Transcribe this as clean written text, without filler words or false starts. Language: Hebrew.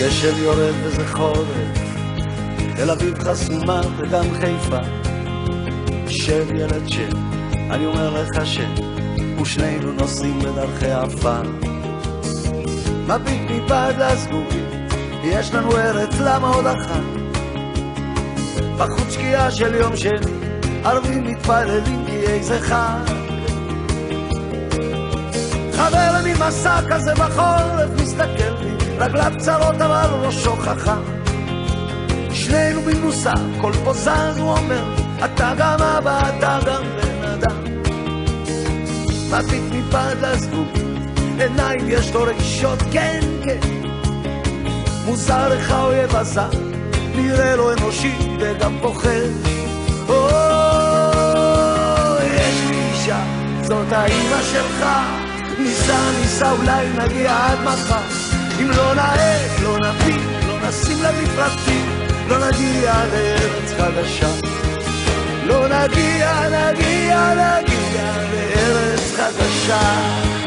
גשם יורד וזה חורף, תל אביב חסומה וגם חיפה. שב ילד שב, אני אומר לך שב, ושנינו נוסעים בדרכי עפר. מביט מבעד לזגוגית, יש לנו ארץ, למה עוד אחת? בחוץ שקיעה של יום שני, ערבים מתפללים כי איזה חג. חבר לי מסע כזה בחורף, מסתכל לי, רגליו קצרות אבל ראשו חכם. שנינו במנוסה, כל פוזז הוא אומר, אתה גם אבא, אתה גם בן אדם. מביט מבעד לזגוגית, עיניים יש לו רגישות, כן כן. מוזר לך אויב עזה, נראה לו אנושי וגם פוחד. יש לי אישה, זאת האמא שלך, ניסה אולי נגיע עד מחר. אם לא נעט, לא נפיק, לא נשים למפרטים, לא נגיע לארץ חדשה. לא נגיע לארץ חדשה.